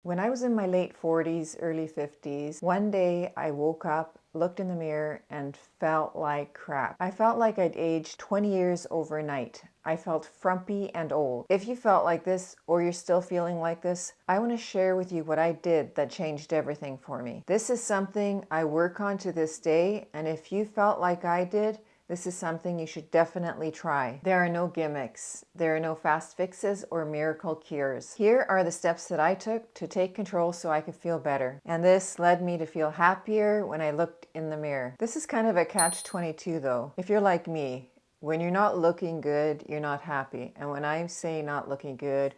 When I was in my late 40s, early 50s, one day I woke up, looked in the mirror, and felt like crap. I felt like I'd aged 20 years overnight. I felt frumpy and old. If you felt like this, or you're still feeling like this, I want to share with you what I did that changed everything for me. This is something I work on to this day, and if you felt like I did, this is something you should definitely try. There are no gimmicks. There are no fast fixes or miracle cures. Here are the steps that I took to take control so I could feel better. And this led me to feel happier when I looked in the mirror. This is kind of a catch-22 though. If you're like me, when you're not looking good, you're not happy. And when I say not looking good,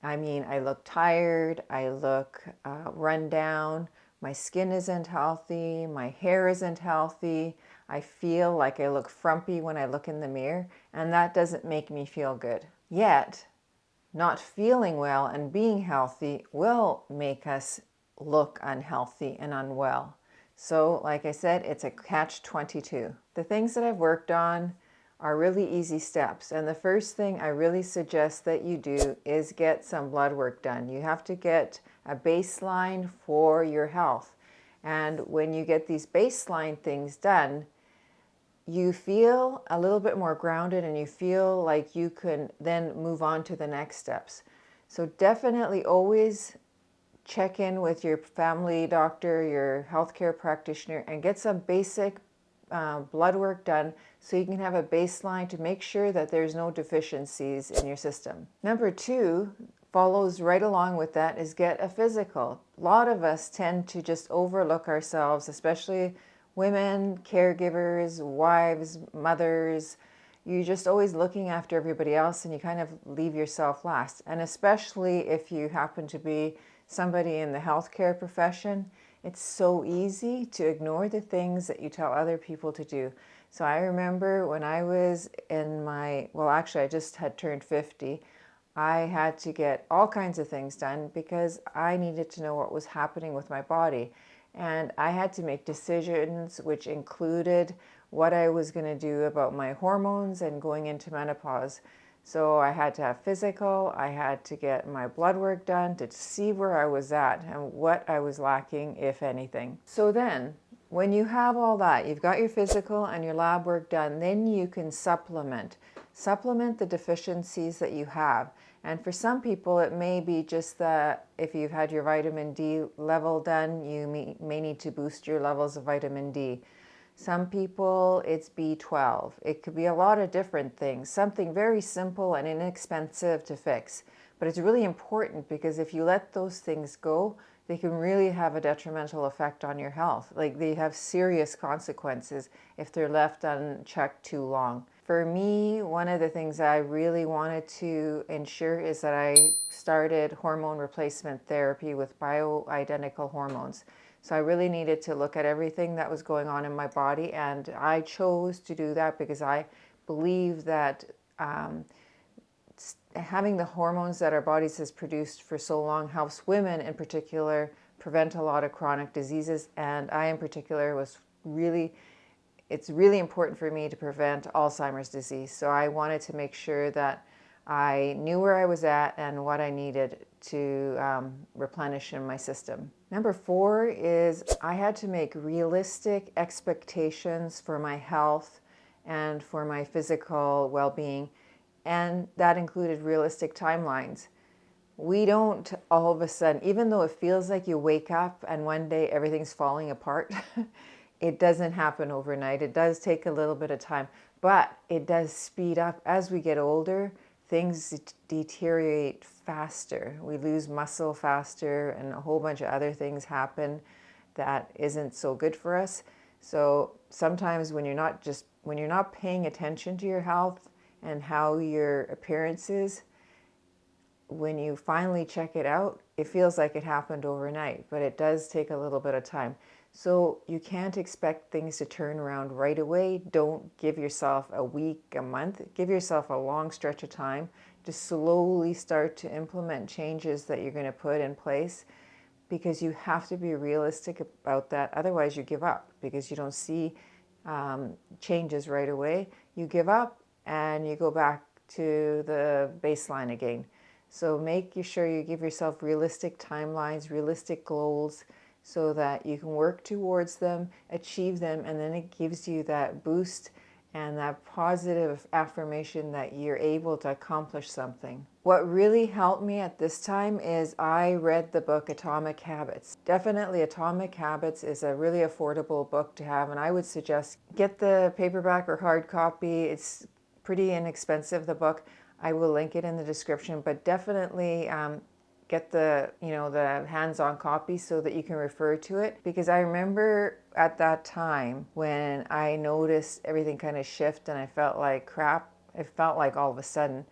I mean I look tired, I look run down, my skin isn't healthy, my hair isn't healthy, I feel like I look frumpy when I look in the mirror, and that doesn't make me feel good. Yet, not feeling well and being healthy will make us look unhealthy and unwell. So, like I said, it's a catch-22. The things that I've worked on are really easy steps. And the first thing I really suggest that you do is get some blood work done. You have to get a baseline for your health. And when you get these baseline things done, you feel a little bit more grounded and you feel like you can then move on to the next steps. So definitely always check in with your family doctor, your healthcare practitioner, and get some basic blood work done so you can have a baseline to make sure that there's no deficiencies in your system. Number 2 follows right along with that is get a physical. A lot of us tend to just overlook ourselves, especially women, caregivers, wives, mothers. You're just always looking after everybody else and you kind of leave yourself last. And especially if you happen to be somebody in the healthcare profession, it's so easy to ignore the things that you tell other people to do. So I remember when I was in I just had turned 50, I had to get all kinds of things done because I needed to know what was happening with my body. And I had to make decisions which included what I was going to do about my hormones and going into menopause. So I had to have physical, I had to get my blood work done to see where I was at and what I was lacking, if anything. So then, when you have all that, you've got your physical and your lab work done, then you can supplement the deficiencies that you have. And for some people, it may be just that if you've had your vitamin D level done, you may need to boost your levels of vitamin D. Some people, it's B12. It could be a lot of different things, something very simple and inexpensive to fix. But it's really important because if you let those things go, they can really have a detrimental effect on your health. Like they have serious consequences if they're left unchecked too long. For me, one of the things I really wanted to ensure is that I started hormone replacement therapy with bioidentical hormones. So I really needed to look at everything that was going on in my body, and I chose to do that because I believe that having the hormones that our bodies has produced for so long helps women in particular prevent a lot of chronic diseases. And I in particular it's really important for me to prevent Alzheimer's disease. So I wanted to make sure that I knew where I was at and what I needed to replenish in my system. Number 4 is I had to make realistic expectations for my health and for my physical well-being, and that included realistic timelines. We don't all of a sudden, even though it feels like you wake up and one day everything's falling apart, it doesn't happen overnight. It does take a little bit of time, but it does speed up. As we get older, things deteriorate faster. We lose muscle faster and a whole bunch of other things happen that isn't so good for us. So sometimes when you're not paying attention to your health and how your appearance is, when you finally check it out, it feels like it happened overnight, but it does take a little bit of time. So you can't expect things to turn around right away. Don't give yourself a week, a month. Give yourself a long stretch of time to slowly start to implement changes that you're going to put in place, because you have to be realistic about that. Otherwise you give up because you don't see changes right away. You give up and you go back to the baseline again. So make sure you give yourself realistic timelines, realistic goals, so that you can work towards them, achieve them, and then it gives you that boost and that positive affirmation that you're able to accomplish something. What really helped me at this time is I read the book Atomic Habits. Definitely Atomic Habits is a really affordable book to have, and I would suggest get the paperback or hard copy. It's pretty inexpensive, the book. I will link it in the description, but definitely get the the hands-on copy so that you can refer to it, because I remember at that time when I noticed everything kind of shift and I felt like crap. It felt like all of a sudden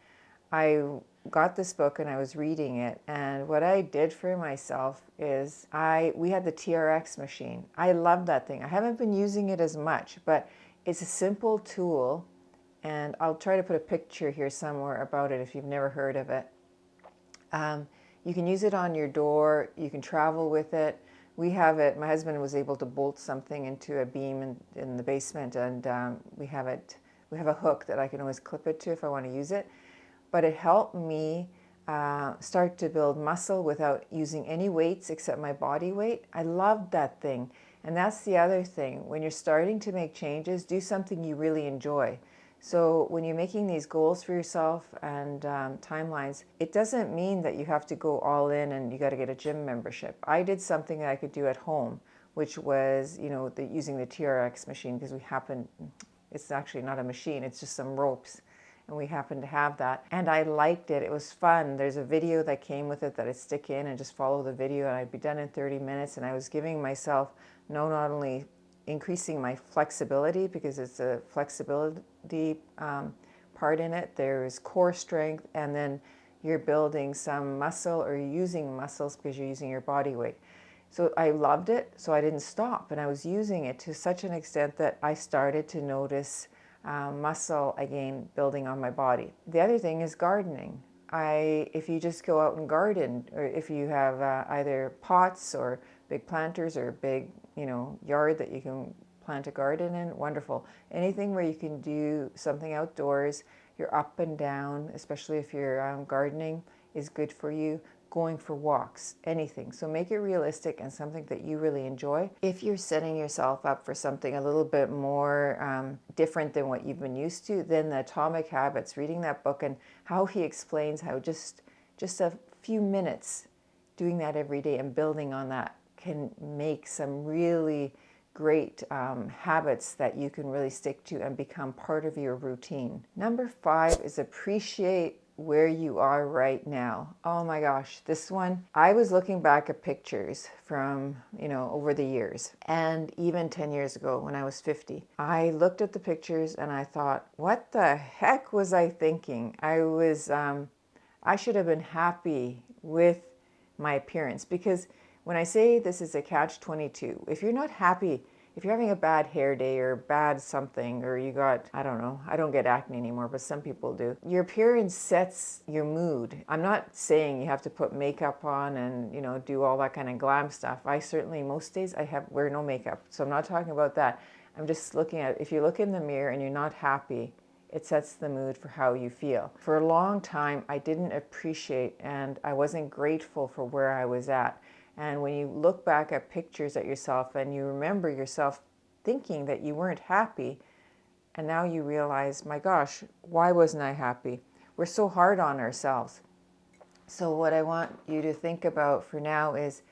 I got this book and I was reading it, and what I did for myself is we had the TRX machine. I love that thing. I haven't been using it as much, but it's a simple tool, and I'll try to put a picture here somewhere about it if you've never heard of it. You can use it on your door. You can travel with it. We have it. My husband was able to bolt something into a beam in the basement, and we have it. We have a hook that I can always clip it to if I want to use it. But it helped me start to build muscle without using any weights except my body weight. I loved that thing. And that's the other thing. When you're starting to make changes, do something you really enjoy. So when you're making these goals for yourself and timelines, it doesn't mean that you have to go all in and you got to get a gym membership. I did something that I could do at home, which was, using the TRX machine, because it's actually not a machine, it's just some ropes. And we happened to have that. And I liked it. It was fun. There's a video that came with it that I'd stick in and just follow the video, and I'd be done in 30 minutes. And I was giving myself not only increasing my flexibility, because it's a flexibility part in it. There's core strength, and then you're building some muscle, or you're using muscles because you're using your body weight. So I loved it, so I didn't stop, and I was using it to such an extent that I started to notice muscle again building on my body. The other thing is gardening. If you just go out and garden, or if you have either pots or big planters or big yard that you can plant a garden in, wonderful. Anything where you can do something outdoors, you're up and down, especially if you're gardening, is good for you. Going for walks, anything. So make it realistic and something that you really enjoy. If you're setting yourself up for something a little bit more different than what you've been used to, then the Atomic Habits, reading that book and how he explains how just a few minutes doing that every day and building on that can make some really great habits that you can really stick to and become part of your routine. Number 5 is appreciate where you are right now. Oh my gosh, this one, I was looking back at pictures from, over the years, and even 10 years ago when I was 50. I looked at the pictures and I thought, what the heck was I thinking? I should have been happy with my appearance, because when I say this is a catch-22, if you're not happy, if you're having a bad hair day or bad something, or you got, I don't know, I don't get acne anymore, but some people do. Your appearance sets your mood. I'm not saying you have to put makeup on and, do all that kind of glam stuff. I certainly, most days wear no makeup. So I'm not talking about that. I'm just looking at, if you look in the mirror and you're not happy, it sets the mood for how you feel. For a long time, I didn't appreciate and I wasn't grateful for where I was at. And when you look back at pictures at yourself and you remember yourself thinking that you weren't happy, and now you realize, my gosh, why wasn't I happy? We're so hard on ourselves. So what I want you to think about for now is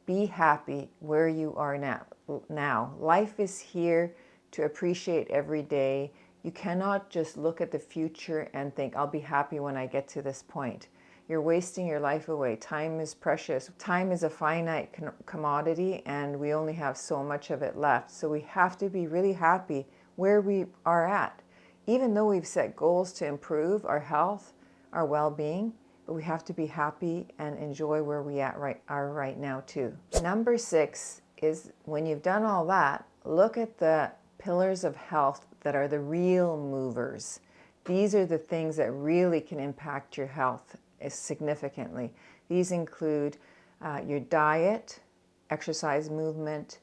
be happy where you are now. Life is here to appreciate every day. You cannot just look at the future and think, I'll be happy when I get to this point. You're wasting your life away. Time is precious. Time is a finite commodity, and we only have so much of it left. So we have to be really happy where we are at. Even though we've set goals to improve our health, our well-being, but we have to be happy and enjoy where we are right now too. Number 6 is, when you've done all that, look at the pillars of health that are the real movers. These are the things that really can impact your health significantly. These include your diet, exercise, movement,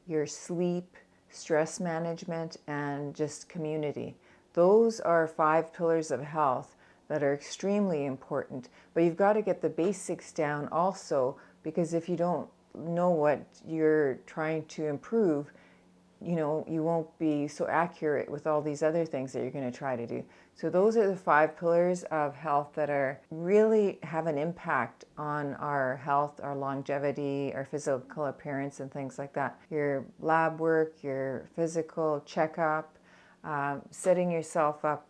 your sleep, stress management, and just community. Those are 5 pillars of health that are extremely important. But you've got to get the basics down also, because if you don't know what you're trying to improve, you won't be so accurate with all these other things that you're going to try to do. So those are the 5 pillars of health that are really have an impact on our health, our longevity, our physical appearance, and things like that. Your lab work, your physical checkup, setting yourself up,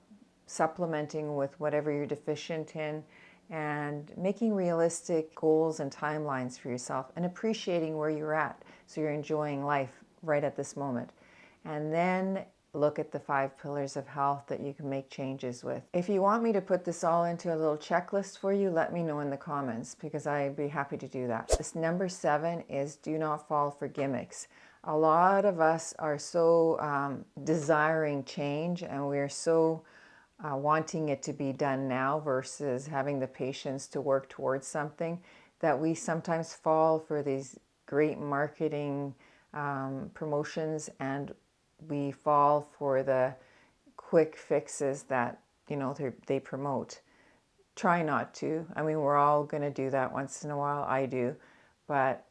supplementing with whatever you're deficient in, and making realistic goals and timelines for yourself, and appreciating where you're at so you're enjoying life right at this moment. And then look at the 5 pillars of health that you can make changes with. If you want me to put this all into a little checklist for you, let me know in the comments, because I'd be happy to do that. This number 7 is do not fall for gimmicks. A lot of us are so desiring change, and we're so wanting it to be done now versus having the patience to work towards something, that we sometimes fall for these great marketing promotions, and we fall for the quick fixes that they promote. Try not to. I mean, we're all going to do that once in a while. I do. But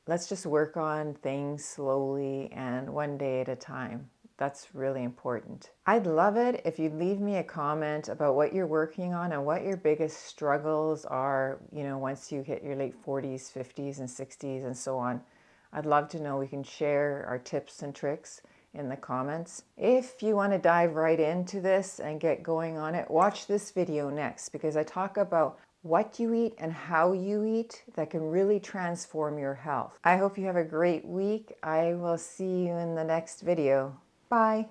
let's just work on things slowly and one day at a time. That's really important. I'd love it if you'd leave me a comment about what you're working on and what your biggest struggles are, once you hit your late 40s, 50s, and 60s and so on. I'd love to know. We can share our tips and tricks in the comments. If you want to dive right into this and get going on it, watch this video next, because I talk about what you eat and how you eat that can really transform your health. I hope you have a great week. I will see you in the next video. Bye.